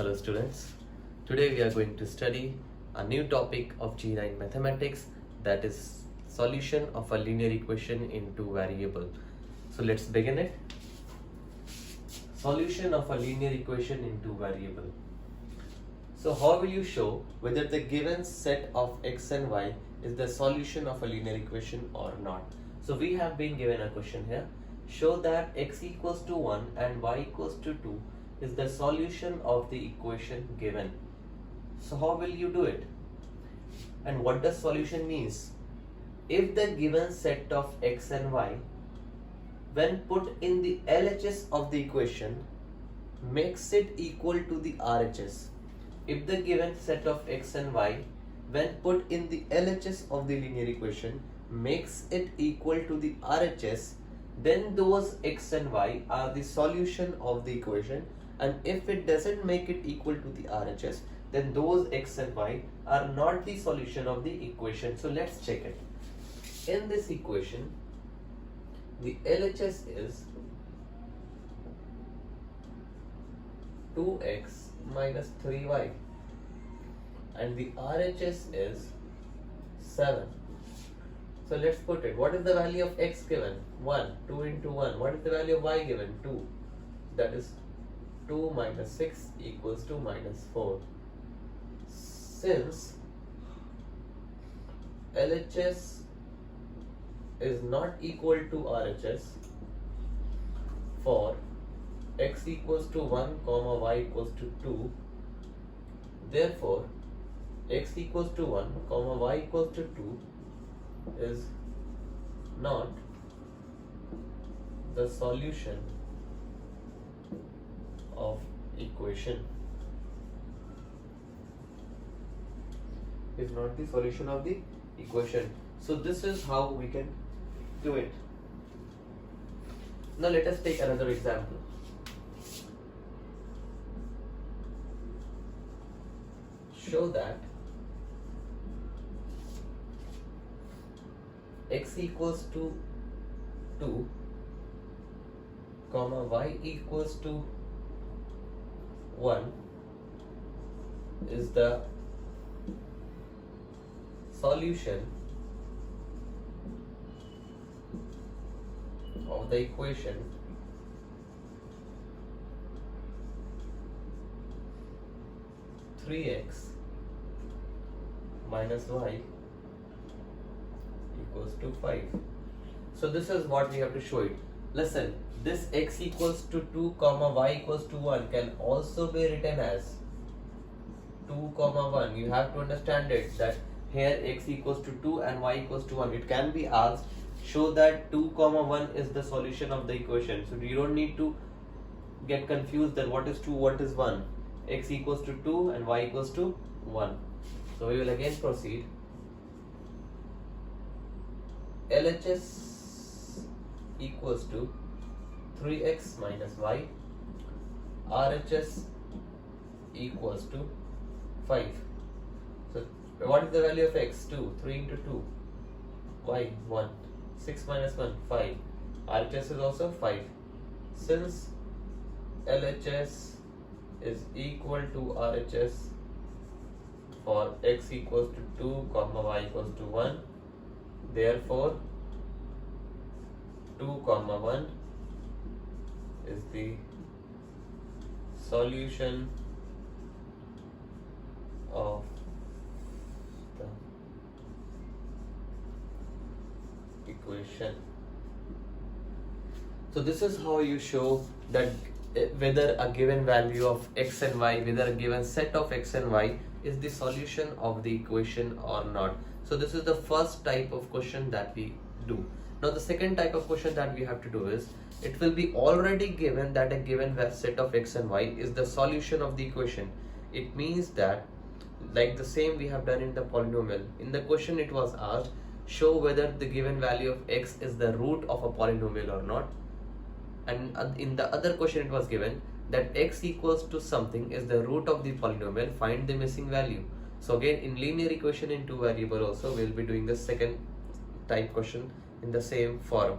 Hello students, today we are going to study a new topic of G9 mathematics, that is solution of a linear equation in two variable. So let's begin it. Solution of a linear equation in two variable. So how will you show whether the given set of x and y is the solution of a linear equation or not? So we have been given a question here. Show that x equals to 1 and y equals to 2 is the solution of the equation given. So how will you do it? And what does solution means? If the given set of x and y, when put in the LHS of the equation, makes it equal to the RHS. If the given set of x and y, when put in the LHS of the linear equation, makes it equal to the RHS, then those x and y are the solution of the equation. And if it doesn't make it equal to the RHS, then those x and y are not the solution of the equation. So let's check it. In this equation, the LHS is 2x minus 3y and the RHS is 7. So let's put it. What is the value of x given? 1. 2 into 1. What is the value of y given? 2. That is 2 minus 6 equals to minus 4. Since LHS is not equal to RHS for x equals to 1 comma y equals to 2, therefore x equals to 1 comma y equals to 2 is not the solution of equation. Is not the solution of the equation. So this is how we can do it. Now let us take another example. Show that x equals to 2 comma y equals to 1 is the solution of the equation three x minus y equals to 5. So this is what we have to show it. Listen, this x equals to 2 comma y equals to 1 can also be written as 2 comma 1. You have to understand it that here x equals to 2 and y equals to 1. It can be asked, show that 2 comma 1 is the solution of the equation. So you don't need to get confused that what is 2, what is 1. X equals to 2 and y equals to 1. So we will again proceed. LHS equals to 3x minus y, RHS equals to 5. So what is the value of x? 2. 3 into 2. Y 1. 6 minus 1 5. RHS is also 5. Since LHS is equal to RHS for x equals to 2 comma y equals to 1, therefore 2 comma 1 is the solution of the equation. So this is how you show that whether a given value of x and y, whether a given set of x and y is the solution of the equation or not. So this is the first type of question that we do. Now the second type of question that we have to do is, it will be already given that a given set of x and y is the solution of the equation. It means that, like the same we have done in the polynomial. In the question it was asked, show whether the given value of x is the root of a polynomial or not. And in the other question it was given that x equals to something is the root of the polynomial, find the missing value. So again, in linear equation in two variable also we will be doing the second type question in the same form.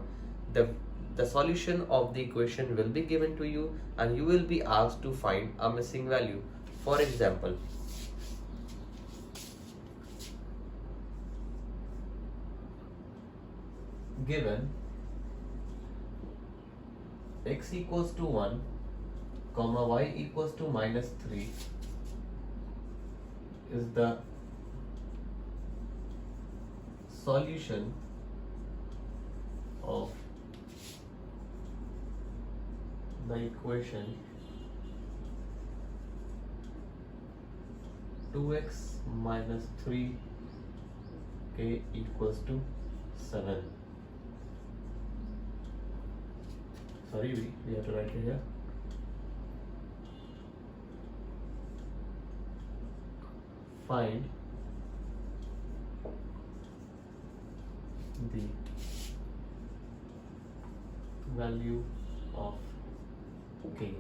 The solution of the equation will be given to you and you will be asked to find a missing value. For example, given x equals to 1 comma y equals to -3 is the solution of the equation 2x minus 3k equals to 7. Sorry, we have to write it here. Find the value of k.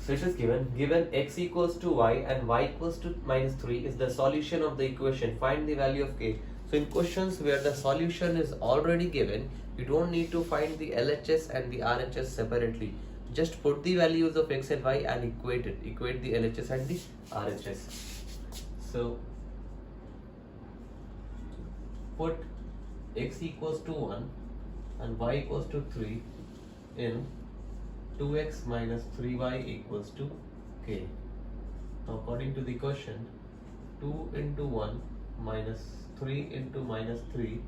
So it is given x equals to y and y equals to -3 is the solution of the equation. Find the value of k. So in questions where the solution is already given, you don't need to find the LHS and the RHS separately. Just put the values of x and y and equate it. Equate the LHS and the RHS. So put x equals to 1 and y equals to 3 in 2x minus 3y equals to k. Now according to the question, 2 into 1 minus 3 into minus 3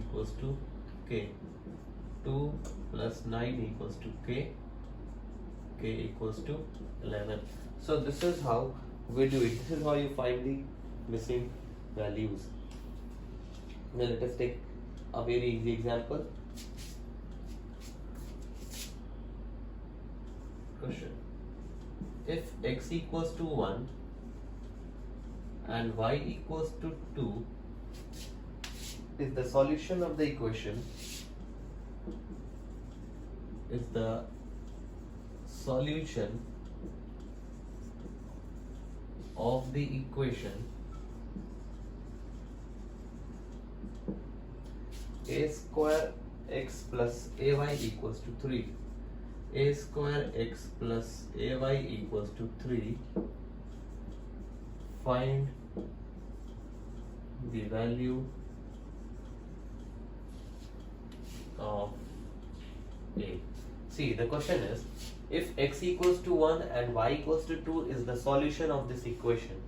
equals to k. 2 plus 9 equals to k. K equals to 11. So this is how we do it. This is how you find the missing values. Now let us take a very easy example. Question: if x equals to 1 and y equals to 2 is the solution of the equation, is the solution of the equation a square x plus ay equals to 3. A square x plus ay equals to 3. Find the value of a. See, the question is, if x equals to 1 and y equals to 2 is the solution of this equation,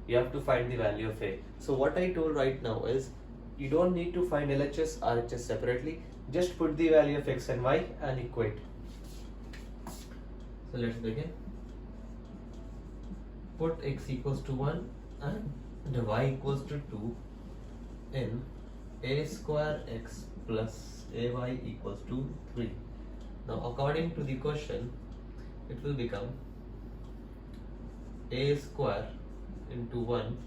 you have to find the value of a. So what I told right now is, you don't need to find LHS, RHS separately. Just put the value of x and y and equate. So let's begin. Put x equals to 1 and y equals to 2 in a square x plus ay equals to 3. Now according to the question, it will become a square into 1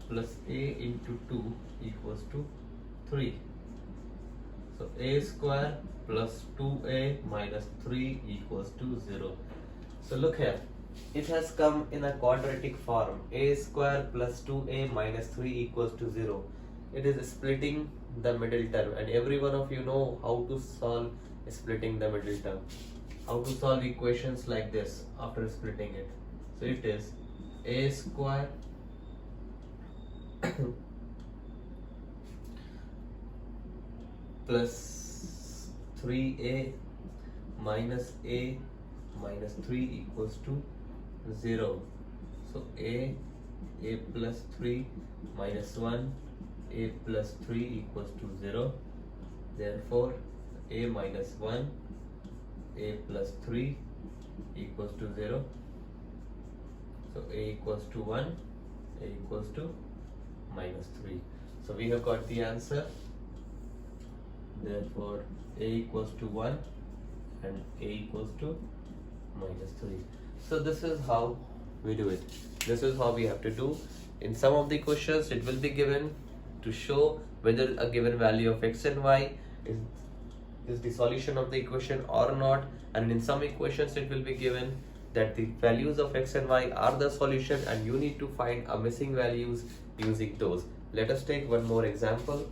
plus a into 2 equals to 3. So a square plus 2a minus 3 equals to 0. So look here, it has come in a quadratic form. A square plus 2a minus 3 equals to 0. It is splitting the middle term, and every one of you know how to solve splitting the middle term. How to solve equations like this after splitting it. So it is a square plus 3a minus a minus 3 equals to 0. So a plus 3 minus 1, a plus 3 equals to 0. Therefore a minus 1, a plus 3 equals to 0. So a equals to 1, a equals to minus 3. So we have got the answer. Therefore a equals to 1 and a equals to minus 3. So this is how we do it. This is how we have to do. In some of the questions, it will be given to show whether a given value of x and y is the solution of the equation or not, and in some equations it will be given that the values of x and y are the solution and you need to find a missing values using those. Let us take one more example.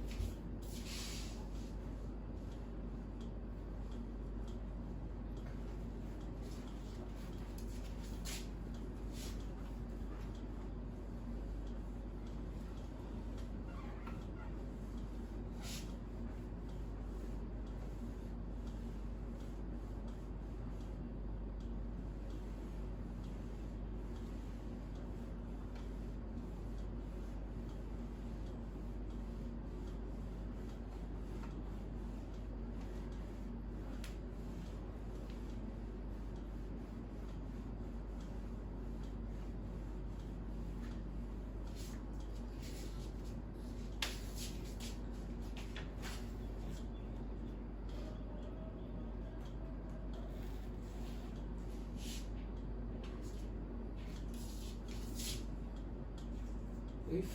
if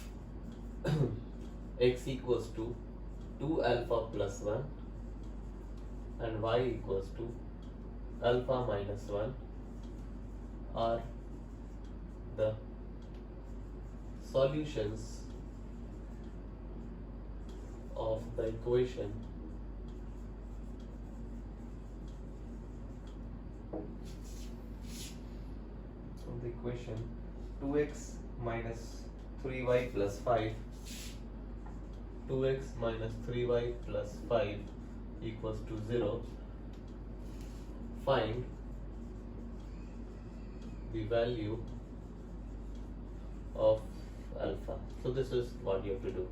x equals to 2 alpha plus 1 and y equals to alpha minus 1 are the solutions of the equation of the equation 2x minus 3y plus 5 2x minus 3y plus 5 equals to 0. Find the value of alpha. So this is what you have to do.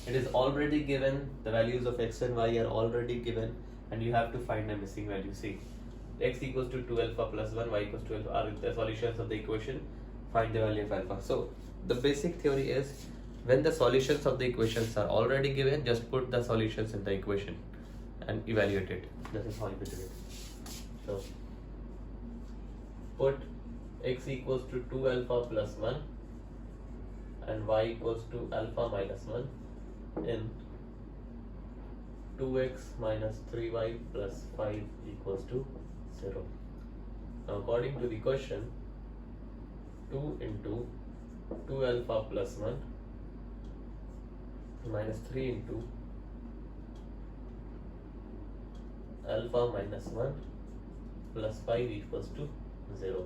It is already given, the values of x and y are already given, and you have to find a missing value. See, x equals to 2 alpha plus 1, y equals to alpha are the solutions of the equation. Find the value of alpha. So the basic theory is, when the solutions of the equations are already given, just put the solutions in the equation and evaluate it. This is how you do it. So put x equals to 2 alpha plus 1 and y equals to alpha minus 1 in 2x minus 3y plus 5 equals to 0. Now according to the question, 2 into 2 alpha plus 1 minus 3 into alpha minus 1 plus 5 equals to 0.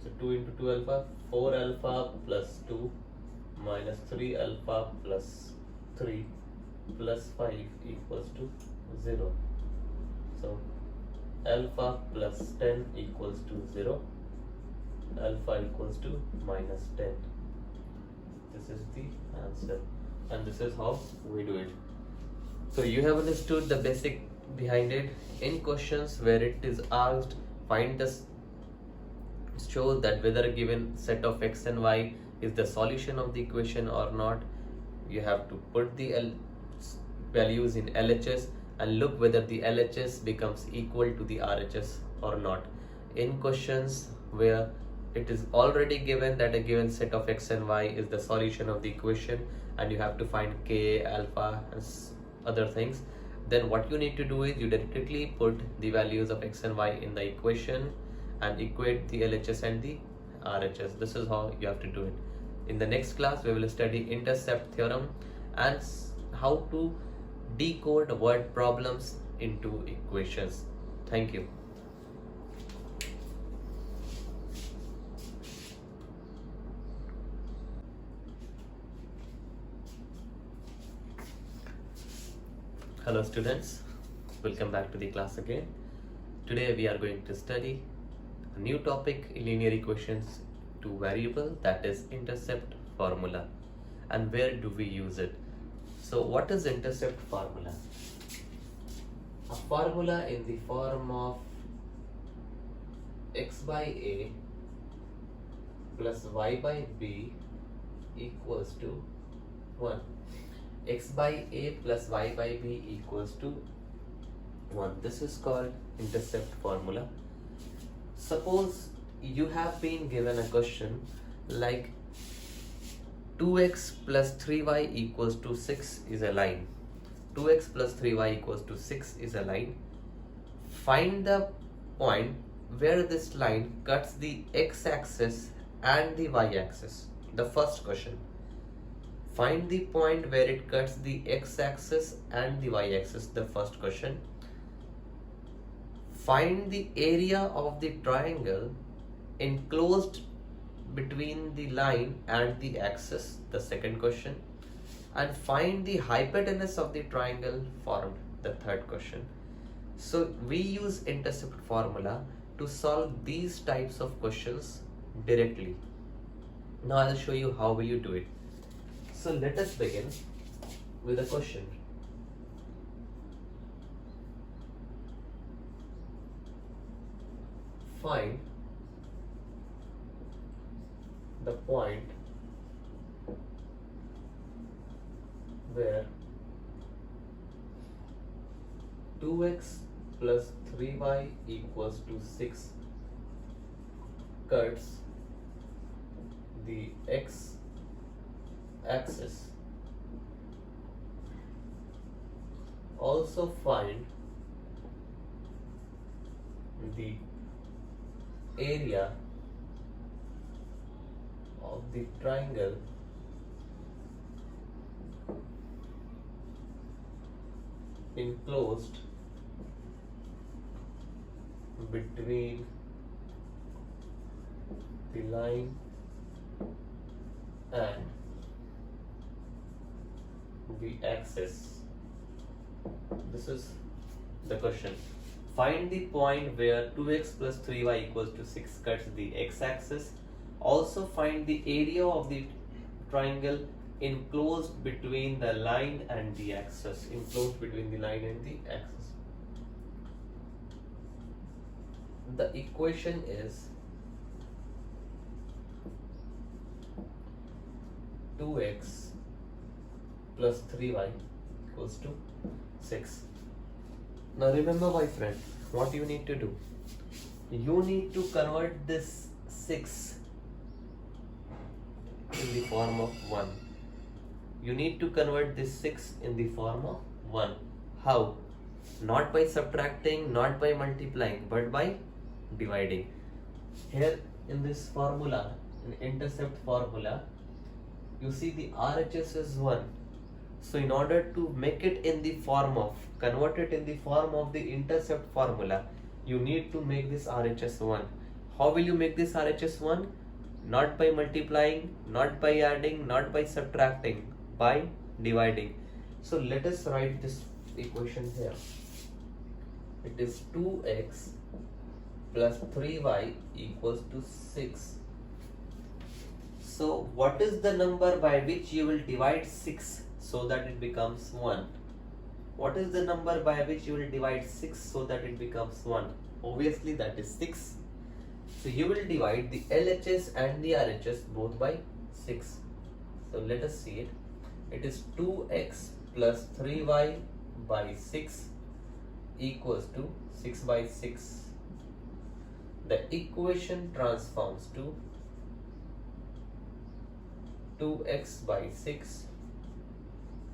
So 2 into 2 alpha, 4 alpha plus 2 minus 3 alpha plus 3 plus 5 equals to 0. So alpha plus 10 equals to 0. Alpha equals to minus 10. This is the answer, and this is how we do it. So you have understood the basic behind it. In questions where it is asked, find the show that whether a given set of x and y is the solution of the equation or not, you have to put the values in LHS and look whether the LHS becomes equal to the RHS or not. In questions where it is already given that a given set of x and y is the solution of the equation, and you have to find k, alpha and other things, then what you need to do is you directly put the values of x and y in the equation and equate the LHS and the RHS. This is how you have to do it. In the next class, we will study intercept theorem and how to decode word problems into equations. Thank you. Hello students, welcome back to the class again. Today we are going to study a new topic in linear equations, two variable, that is intercept formula. And where do we use it? So what is intercept formula? A formula in the form of x by a plus y by b equals to 1. X by a plus y by b equals to 1. This is called intercept formula. Suppose you have been given a question like 2x plus 3y equals to 6 is a line. 2x plus 3y equals to 6 is a line. Find the point where this line cuts the x-axis and the y-axis. The first question. Find the point where it cuts the x-axis and the y-axis. The first question. Find the area of the triangle enclosed between the line and the axis. The second question. And find the hypotenuse of the triangle formed. The third question. So we use intercept formula to solve these types of questions directly. Now I'll show you how will you do it. So let us begin with a question. Find the point where 2x plus 3y equals to 6 cuts the x axis. Also find the area of the triangle enclosed between the line and the axis. This is the question. Find the point where 2x plus 3y equals to 6 cuts the x-axis. Also find the area of the triangle enclosed between the line and the axis. Enclosed between the line and the axis. The equation is 2x plus 3y equals to 6. Now remember, my friend, what you need to do. You need to convert this 6 in the form of 1. You need to convert this 6 in the form of 1. How? Not by subtracting, not by multiplying, but by dividing. Here in this formula, in intercept formula, you see the RHS is 1. So in order to make it in the form of, convert it in the form of the intercept formula, you need to make this RHS 1. How will you make this RHS 1? Not by multiplying, not by adding, not by subtracting, by dividing. So let us write this equation here. It is 2x plus 3y equals to 6. So what is the number by which you will divide 6 so that it becomes 1? What is the number by which you will divide 6 so that it becomes 1? Obviously that is 6. So you will divide the LHS and the RHS both by 6. So let us see it. It is 2x plus 3y by 6 equals to 6 by 6. The equation transforms to 2x by 6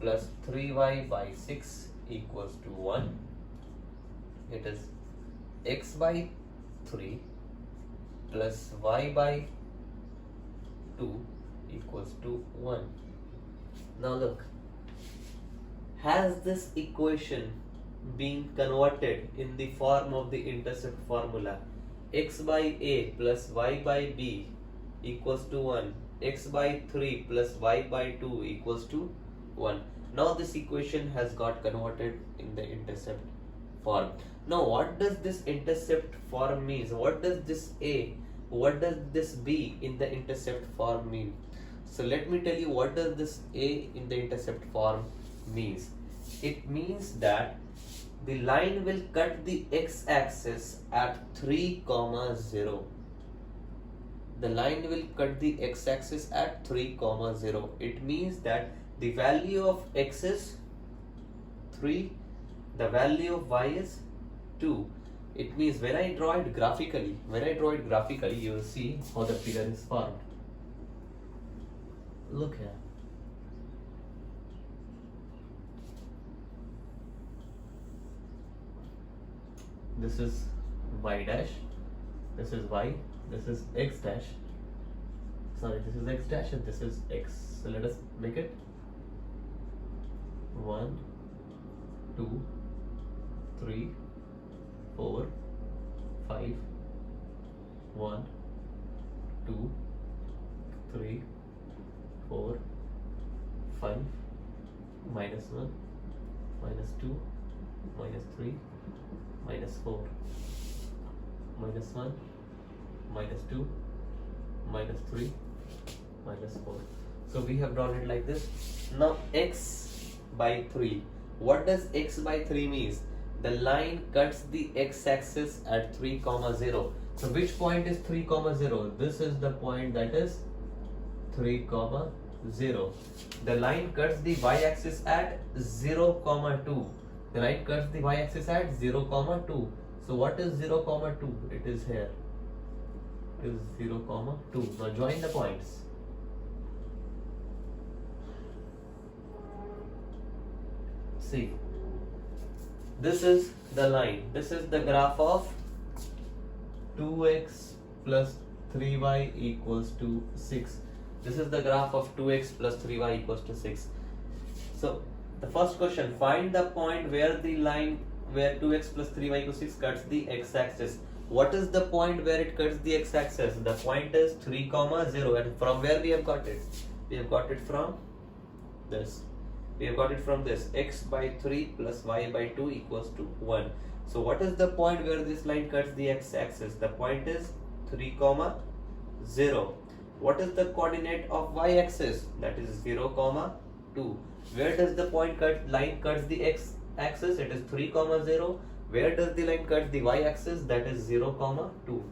plus 3y by 6 equals to 1. It is x by 3 plus y by 2 equals to 1. Now look, has this equation been converted in the form of the intercept formula? X by a plus y by b equals to 1. X by 3 plus y by 2 equals to 1. Now this equation has got converted in the intercept form. Now what does this intercept form means? What does this a, what does this b in the intercept form mean? So let me tell you what does this a in the intercept form means. It means that the line will cut the x-axis at 3, 0. The line will cut the x-axis at 3, 0. It means that the value of x is 3, the value of y is 2. It means when I draw it graphically, you will see how the figure is formed. Look here. This is y dash, this is y, this is x dash. Sorry, this is x dash and this is x. So let us make it 1, 2, 3, 4, 5, 1, 2, 3, 4, 5, minus 1, minus 2, minus 3, minus 4, minus 1, minus 2, minus 3, minus 4. So we have drawn it like this. Now x by 3. What does x by 3 means? The line cuts the x-axis at 3, 0. So which point is 3, 0? This is the point that is 3, 0. The line cuts the y-axis at 0, 2. The line cuts the y-axis at 0, 2. So what is 0, 2? It is here. It is 0, 2. Now join the points. see, this is the line, this is the graph of 2x plus 3y equals to 6. This is the graph of 2x plus 3y equals to 6. So the first question, find the point where the line where 2x plus 3y equals 6 cuts the x-axis. What is the point where it cuts the x-axis? The point is 3, 0, and from where we have got it? We have got it from this. We have got it from this, x by 3 plus y by 2 equals to 1. So what is the point where this line cuts the x-axis? The point is 3, 0. What is the coordinate of y-axis? That is 0, 2. Where does the line cuts the x-axis? It is 3, 0. Where does the line cut the y-axis? That is 0, 2.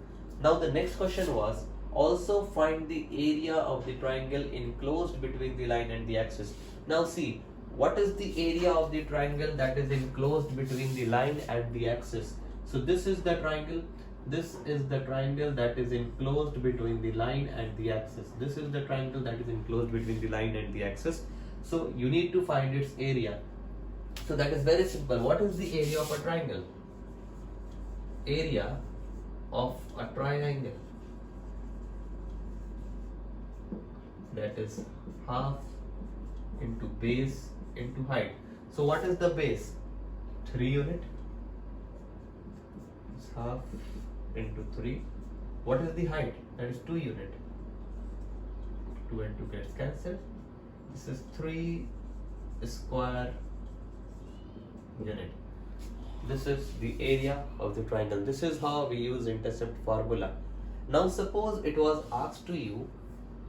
Now the next question was, also find the area of the triangle enclosed between the line and the axis. Now see, what is the area of the triangle that is enclosed between the line and the axis? So this is the triangle. This is the triangle that is enclosed between the line and the axis. This is the triangle that is enclosed between the line and the axis. So you need to find its area. So that is very simple. What is the area of a triangle? Area of a triangle, that is half into base into height. So what is the base? 3 unit. It's half into 3. What is the height? That is 2 unit. 2 and 2 gets cancelled. This is 3 square unit. This is the area of the triangle. This is how we use intercept formula. Now suppose it was asked to you,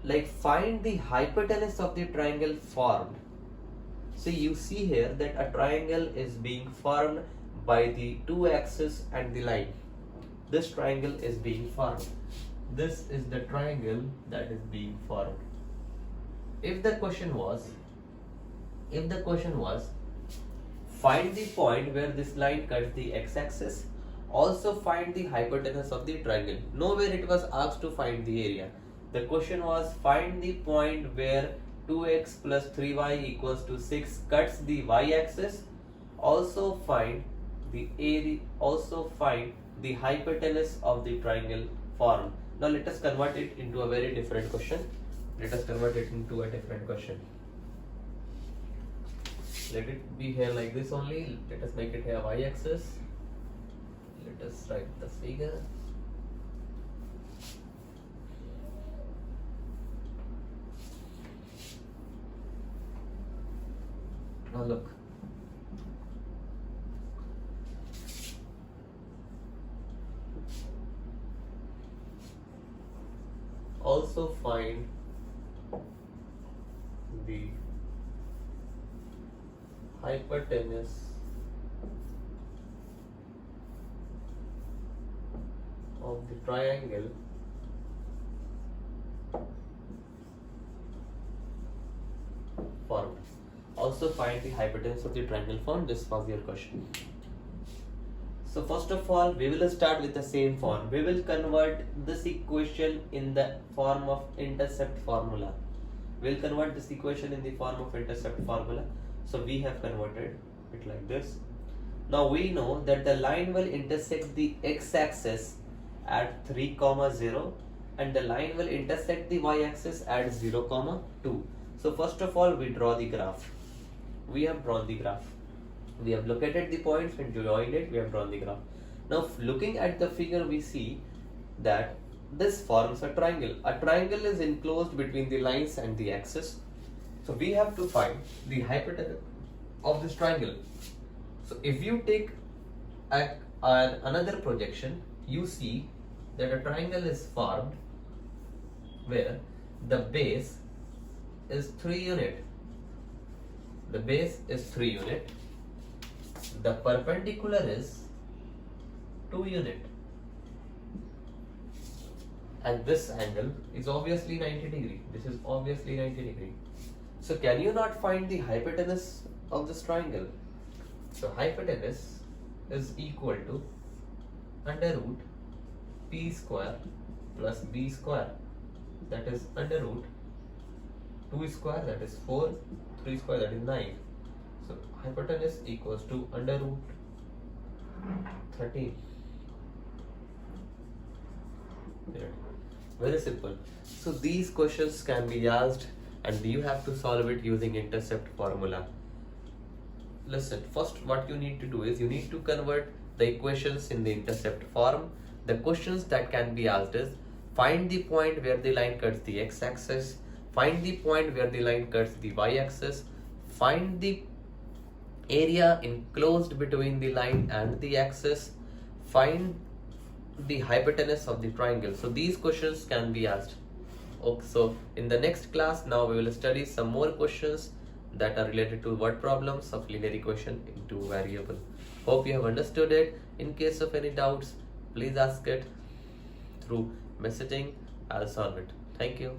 like, find the hypotenuse of the triangle formed. So you see here that a triangle is being formed by the two axes and the line. This triangle is being formed. This is the triangle that is being formed. If the question was find the point where this line cuts the x-axis, also find the hypotenuse of the triangle. Nowhere it was asked to find the area. The question was find the point where 2x plus 3y equals to 6 cuts the y-axis. Also find the area. Also find the hypotenuse of the triangle formed. Now let us convert it into a very different question. Let us convert it into a different question. Let it be here like this only. Let us make it here y-axis. Let us write the figure. Now look. Also find the hypotenuse of the triangle formed. Also find the hypotenuse of the triangle formed. This was your question. So first of all, we will start with the same form. We will convert this equation in the form of intercept formula. We will convert this equation in the form of intercept formula. So we have converted it like this. Now we know that the line will intersect the x-axis at 3, 0 and the line will intersect the y-axis at 0, 2. So first of all, we draw the graph. We have drawn the graph. We have located the points and joined it. We have drawn the graph. Now looking at the figure, we see that this forms a triangle. A triangle is enclosed between the lines and the axis. So we have to find the hypotenuse of this triangle. So if you take another projection, you see that a triangle is formed where the base is 3 unit. The base is 3 unit. The perpendicular is 2 unit. And this angle is obviously 90 degree. This is obviously 90 degree. So can you not find the hypotenuse of this triangle? So hypotenuse is equal to under root p square plus b square, that is under root 2 square, that is 4, 3 square, that is 9. So hypotenuse equals to under root 13. There. Very simple. So these questions can be asked and you have to solve it using intercept formula. Listen, first what you need to do is you need to convert the equations in the intercept form. The questions that can be asked is find the point where the line cuts the x-axis, find the point where the line cuts the y-axis, find the area enclosed between the line and the axis, find the hypotenuse of the triangle. So these questions can be asked. Okay, so in the next class now we will study some more questions that are related to word problems of linear equation in two variable. Hope you have understood it. In case of any doubts, please ask it through messaging. I'll solve it. Thank you.